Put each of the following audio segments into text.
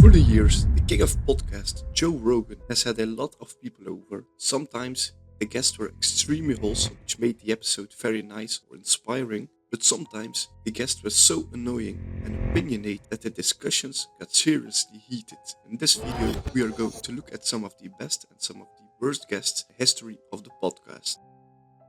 Over the years, the king of podcasts, Joe Rogan, has had a lot of people over. Sometimes the guests were extremely wholesome, which made the episode very nice or inspiring, but sometimes the guests were so annoying and opinionated that the discussions got seriously heated. In this video, we are going to look at some of the best and some of the worst guests in the history of the podcast.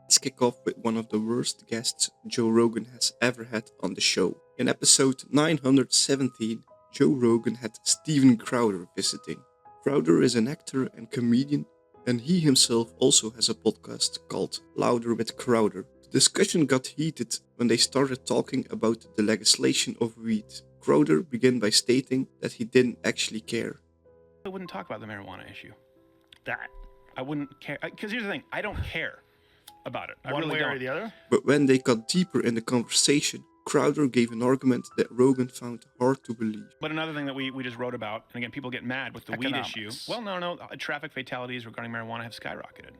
Let's kick off with one of the worst guests Joe Rogan has ever had on the show. In episode 917, Joe Rogan had Steven Crowder visiting. Crowder is an actor and comedian, and he himself also has a podcast called Louder with Crowder. The discussion got heated when they started talking about the legislation of weed. Crowder began by stating that he didn't actually care. I wouldn't talk about the marijuana issue. That I wouldn't care. Because here's the thing, I don't care about it. I One really way don't. or the other? But when they got deeper in the conversation, Crowder gave an argument that Rogan found hard to believe. But another thing that we just wrote about, and again, people get mad with the Economics. weed issue. Well, no. Traffic fatalities regarding marijuana have skyrocketed.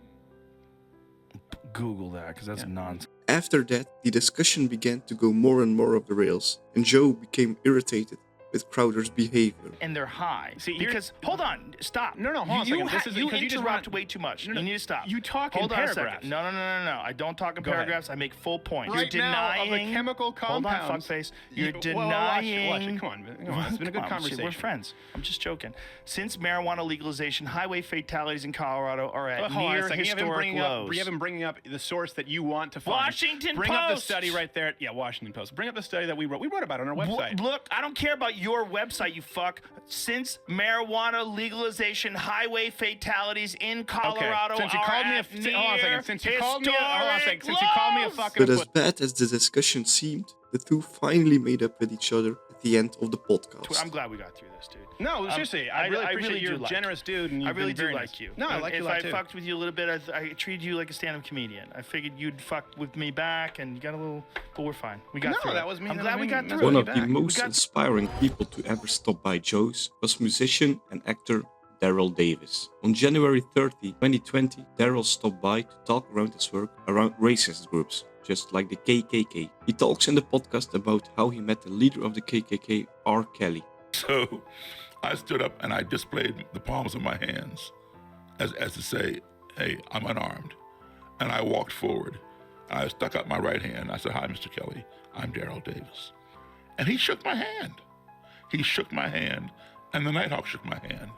Google that, because that's nonsense. After that, the discussion began to go more and more off the rails, and Joe became irritated with Crowder's behavior. And they're high. See, because, hold on, stop. No, hold on a second. This is you because you just interrupt want- way too much. No, You need to stop. you talk hold in on paragraphs. A second. No. I don't talk in Go ahead. paragraphs. I make full points. Right You're now, denying. of the chemical compounds. Hold on, fuckface. You're Well, denying. watch it. Come on. It's been a good Come on, conversation. We're friends. I'm just joking. Since marijuana legalization, highway fatalities in Colorado are at Hold on a near second. historic lows. You haven't bringing up the source that you want to find. Washington Bring up the Post. study right there. Yeah, Washington Post. Bring up the study that we wrote. We wrote about it on our website. Look, I don't care about your website, you fuck. Since marijuana legalization, highway fatalities in Colorado Since you are called me at hold on a second. Since you called me historic since you called me a lows. fucking But as bad as the discussion seemed, the two finally made up with each other at the end of the podcast. I'm glad we got through this, dude. No, seriously, I really appreciate you're do a like generous dude, and I you've really been do very like nice. you. No, I And like you a if lot I too. fucked with you a little bit, I treated you like a stand-up comedian. I figured you'd fuck with me back, and you got a little, but we're fine. We got No, through that it. was me. I'm That glad was we me. got That's through One it. of the most inspiring people to ever stop by Joe's was musician and actor Daryl Davis. On January 30, 2020, Daryl stopped by to talk around his work around racist groups, just like the KKK. He talks in the podcast about how he met the leader of the KKK, R. Kelly. So I stood up and I displayed the palms of my hands as to say, hey, I'm unarmed. And I walked forward. I stuck out my right hand. I said, hi, Mr. Kelly. I'm Daryl Davis. And he shook my hand. He shook my hand. And the Nighthawk shook my hand.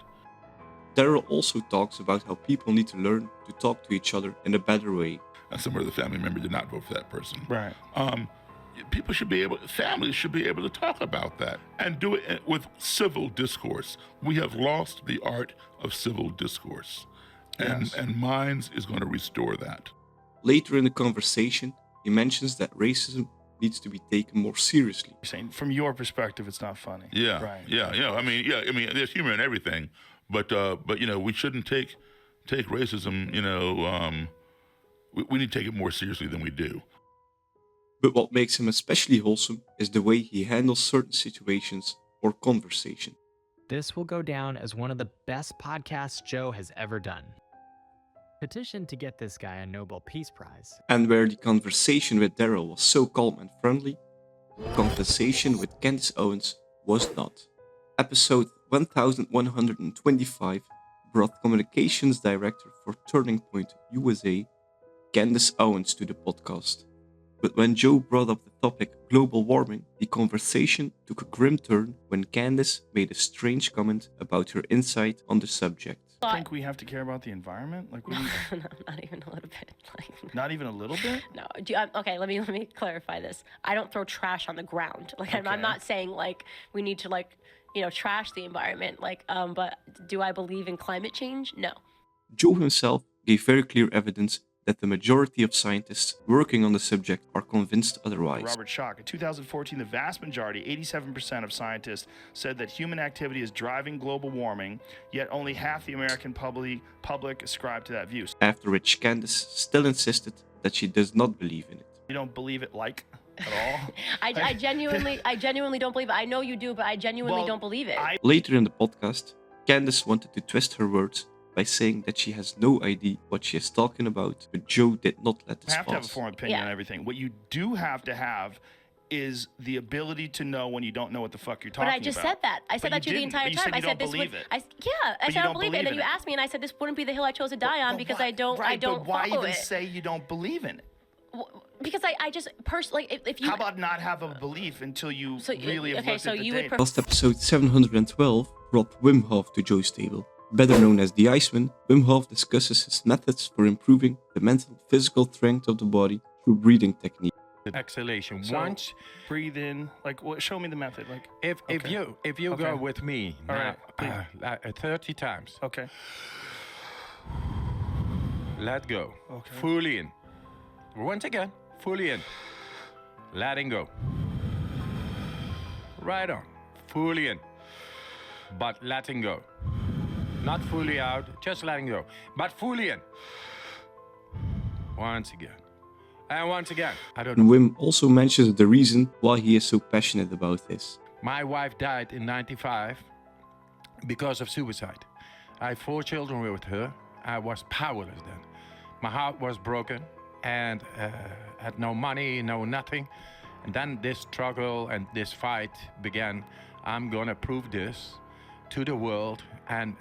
Daryl also talks about how people need to learn to talk to each other in a better way. And some of the family members did not vote for that person. Right. People should be able, families should be able to talk about that and do it with civil discourse. We have lost the art of civil discourse. And Minds is going to restore that. Later in the conversation, he mentions that racism needs to be taken more seriously. You're saying from your perspective, it's not funny. Yeah, Right. yeah. I mean, there's humor in everything, but we shouldn't take racism. We need to take it more seriously than we do. But what makes him especially wholesome is the way he handles certain situations or conversation. This will go down as one of the best podcasts Joe has ever done. Petition to get this guy a Nobel Peace Prize. And where the conversation with Daryl was so calm and friendly, the conversation with Candace Owens was not. Episode 1125 brought communications director for Turning Point USA, Candace Owens, to the podcast. But when Joe brought up the topic global warming, the conversation took a grim turn when Candace made a strange comment about her insight on the subject. I think we have to care about the environment? Like, No, not even a little bit. Like, not even a little bit? no. Okay, let me clarify this. I don't throw trash on the ground. Like, I'm Okay. not saying like we need to trash the environment. But do I believe in climate change? No. Joe himself gave very clear evidence that the majority of scientists working on the subject are convinced otherwise. Robert Schock. In 2014, the vast majority, 87% of scientists, said that human activity is driving global warming, yet only half the American public ascribe to that view. After which Candace still insisted that she does not believe in it. You don't believe it at all? I genuinely don't believe it. I know you do, but I genuinely don't believe it. Later in the podcast, Candace wanted to twist her words by saying that she has no idea what she is talking about, but Joe did not let this You have to have a pass. form of opinion Yeah. on everything. What you do have to have is the ability to know when you don't know what the fuck you're talking But about. I just said that. I said But that to you the didn't. entire But you time. said I you said don't this believe would. it. I you said I don't don't believe it. believe And then in you it. asked me, and I said this wouldn't be the hill I chose to die on because I don't. Right, I don't but why follow even it. say you don't believe in it? Because I just personally, if you. How about not have a belief until you So, really have okay, looked so at the you would data? Last episode 712 brought Wim Hof to Joe's table. Better known as the Iceman, Wim Hof discusses his methods for improving the mental and physical strength of the body through breathing techniques. Exhalation. So, Once, breathe in. Like, what? Show me the method. Like, if okay. you Okay. go with me All now, right, 30 times. okay. Let go. Okay. Fully in. Once again, fully in. Letting go. Right on. Fully in. But letting go. Not fully out, just letting go. But fully in. Once again. And once again. I don't know. And Wim also mentions the reason why he is so passionate about this. My wife died in 95 because of suicide. I had 4 children with her. I was powerless then. My heart was broken and had no money, no nothing. And then this struggle and this fight began. I'm gonna prove this to the world and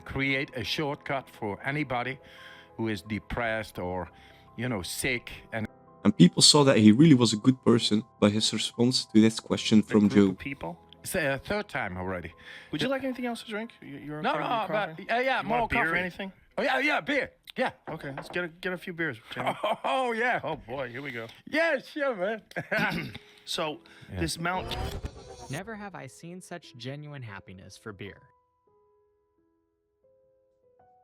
create a shortcut for anybody who is depressed or, sick. And people saw that he really was a good person by his response to this question A from group Joe. of people. It's the 3rd time already. Would you like anything else to drink? You're No, okay with your but coffee? yeah, You more want beer coffee. or anything? Oh yeah, beer. Yeah. Okay, let's get a few beers, Jimmy. Oh yeah. Oh boy, here we go. Yeah, sure, man. So this Mount. Never have I seen such genuine happiness for beer.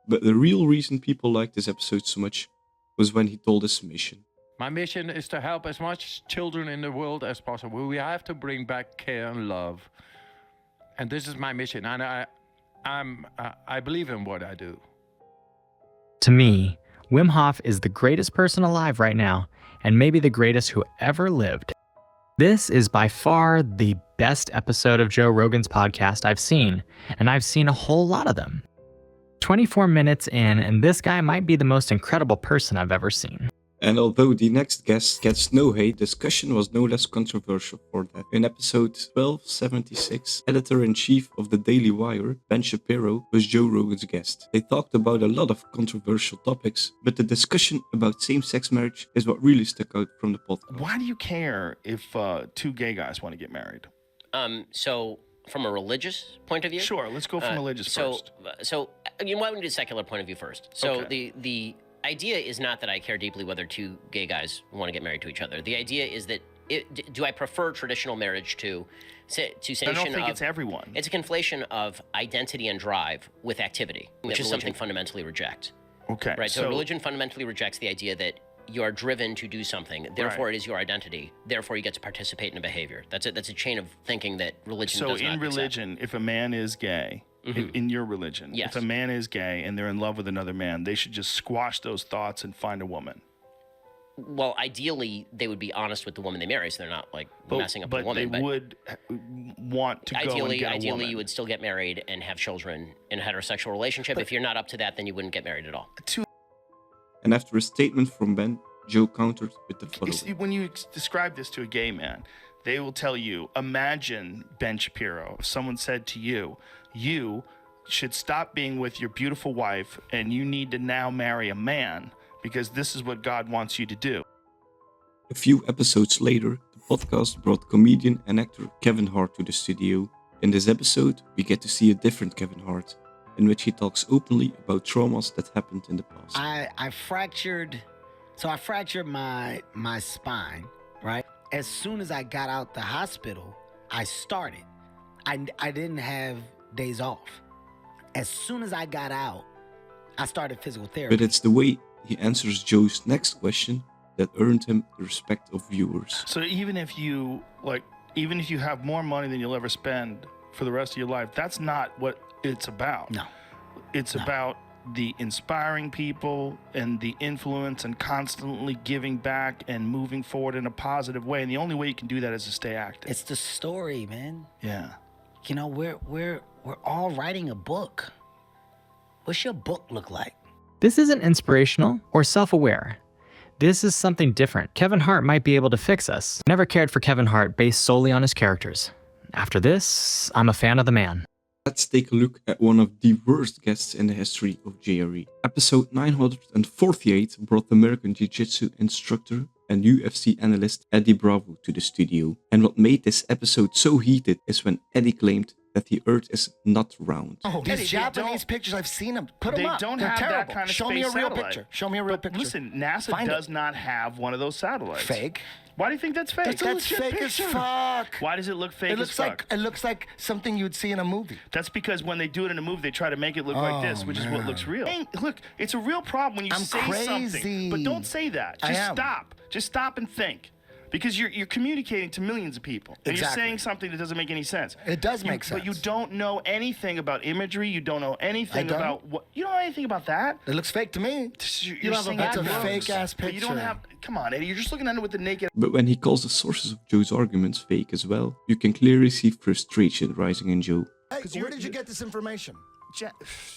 But the real reason people liked this episode so much was when he told his mission. My mission is to help as much children in the world as possible. We have to bring back care and love, and this is my mission. And I believe in what I do. To me, Wim Hof is the greatest person alive right now, and maybe the greatest who ever lived. This is by far the best episode of Joe Rogan's podcast I've seen, and I've seen a whole lot of them. 24 minutes in, and this guy might be the most incredible person I've ever seen. And although the next guest gets no hate, discussion was no less controversial for that. In episode 1276, editor-in-chief of the Daily Wire, Ben Shapiro, was Joe Rogan's guest. They talked about a lot of controversial topics, but the discussion about same-sex marriage is what really stuck out from the podcast. Why do you care if 2 gay guys want to get married? So from a religious point of view? Sure, let's go from religious first. So why don't we do a secular point of view first? So Okay. the idea is not that I care deeply whether 2 gay guys want to get married to each other. The idea is that do I prefer traditional marriage to I don't think it's everyone. It's a conflation of identity and drive with activity, which is something fundamentally reject. Okay. Right. So religion fundamentally rejects the idea that you are driven to do something. Therefore, it is your identity. Therefore, you get to participate in a behavior. That's a chain of thinking that religion So does not in religion, if a man is gay, in your religion, Yes. if a man is gay and they're in love with another man, they should just squash those thoughts and find a woman. Well, ideally, they would be honest with the woman they marry, so they're not like messing up the woman. They would want to go and Ideally, get a woman. you would still get married and have children in a heterosexual relationship. If you're not up to that, then you wouldn't get married at all. And after a statement from Ben, Joe countered with the You see, following. when you describe this to a gay man, they will tell you, imagine, Ben Shapiro, if someone said to you, you should stop being with your beautiful wife and you need to now marry a man because this is what God wants you to do. A few episodes later, the podcast brought comedian and actor Kevin Hart to the studio. In this episode, we get to see a different Kevin Hart, in which he talks openly about traumas that happened in the past. I fractured my spine, right? As soon as I got out the hospital, I started. I didn't have days off. As soon as I got out, I started physical therapy. But it's the way he answers Joe's next question that earned him the respect of viewers. So even if you have more money than you'll ever spend for the rest of your life, that's not what it's about. No. It's about the inspiring people and the influence and constantly giving back and moving forward in a positive way. And the only way you can do that is to stay active. It's the story, man. Yeah. You know, we're all writing a book. What's your book look like? This isn't inspirational or self-aware. This is something different. Kevin Hart might be able to fix us. Never cared for Kevin Hart based solely on his characters. After this, I'm a fan of the man. Let's take a look at one of the worst guests in the history of JRE. Episode 948 brought American Jiu-Jitsu instructor and UFC analyst Eddie Bravo to the studio. And what made this episode so heated is when Eddie claimed that the Earth is not round. Oh, these Eddie, Japanese pictures, I've seen them. Put them up. They don't They're have terrible. that kind of Show space me a real satellite. picture. Show me a real picture. Listen, NASA Find does it. not have one of those satellites. Fake. Why do you think that's fake? That's fake as fuck. Why does it look fake It looks as fuck? like something you'd see in a movie. That's because when they do it in a movie, they try to make it look like this, which is what looks real. Hey, look, it's a real problem when you I'm say something, crazy. but don't say that. I Just am. stop. Just stop and think. Because you're communicating to millions of people. And Exactly. you're saying something that doesn't make any sense. It does make sense. But you don't know anything about imagery. You don't know anything don't? about what. You don't know anything about that. It looks fake to me. You're have a saying That's a it looks, fake-ass but you don't picture. have. Come on, Eddie. You're just looking at it with the naked. But when he calls the sources of Joe's arguments fake as well, you can clearly see frustration rising in Joe. Hey, where did you get this information?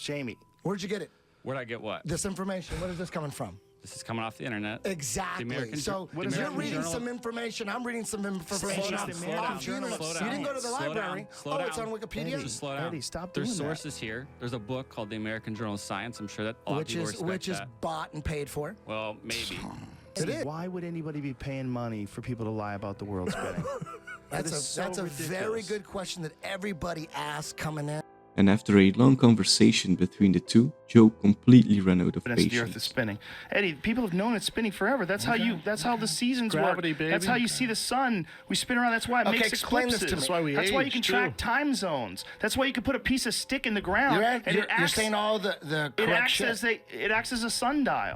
Jamie. Where'd you get it? Where'd I get what? This information. Where is this coming from? This is coming off the internet. Exactly. American So Jour- the you're American reading Journal- some information. I'm reading some information. Slow down, off slow down, the internet. slow You down, didn't go to the slow down, library. slow It's down. on Wikipedia. Just slow down. Eddie, stop There's doing that. sources here. There's a book called the American Journal of Science. I'm sure that a lot of people respect Which is that. bought and paid for. Well, maybe. It is. Why would anybody be paying money for people to lie about the world spinning? That's a very good question that everybody asks coming in. And after a long conversation between the two, Joe completely ran out of The Earth is patience. spinning. Eddie, people have known it's spinning forever. That's how you. That's how the seasons Gravity, work. baby. That's how you see the sun. We spin around. That's why it Okay, makes explain this eclipses. to me. That's why you can age, track too. time zones. That's why you can put a piece of stick in the ground. You're saying all the it correct acts shit. as it acts as a sundial.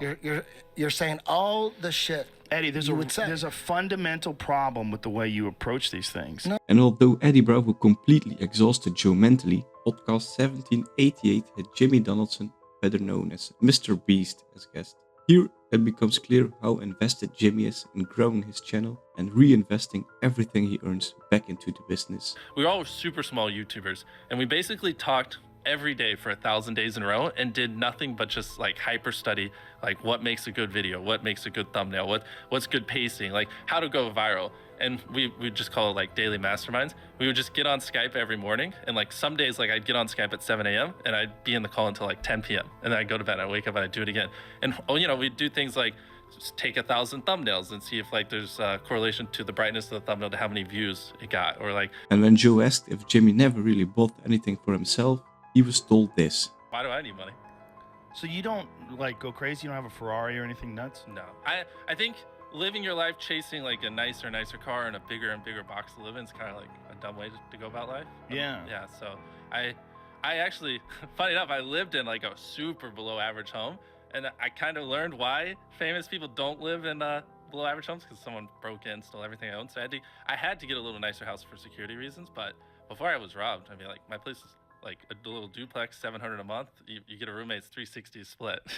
You're saying all the shit. Eddie, you would say. there's a fundamental problem with the way you approach these things. And although Eddie Bravo completely exhausted Joe mentally, podcast 1788 had Jimmy Donaldson, better known as Mr. Beast, as guest. Here it becomes clear how invested Jimmy is in growing his channel and reinvesting everything he earns back into the business. We were all super small YouTubers, and we basically talked every day for 1,000 days in a row and did nothing but just like hyper study, like what makes a good video, what makes a good thumbnail, what's good pacing, like how to go viral. And we just call it like daily masterminds. We would just get on Skype every morning, and like some days like I'd get on Skype at 7 a.m. and I'd be in the call until like 10 p.m. and then I'd go to bed, I'd wake up and I'd do it again. And we'd do things like just take 1,000 thumbnails and see if like there's a correlation to the brightness of the thumbnail to how many views it got, or like. And when Joe asked if Jimmy never really bought anything for himself, he was told this. Why do I need money? So you don't like go crazy? You don't have a Ferrari or anything nuts? No. I think living your life chasing like a nicer and nicer car and a bigger and bigger box to live in is kind of like a dumb way to go about life. Yeah. Yeah. So I actually, funny enough, I lived in like a super below average home, and I kind of learned why famous people don't live in below average homes, because someone broke in, stole everything I owned. So I had to get a little nicer house for security reasons. But before I was robbed, I mean, like my place is like a little duplex, $700 a month. You get a roommate, it's $360 split.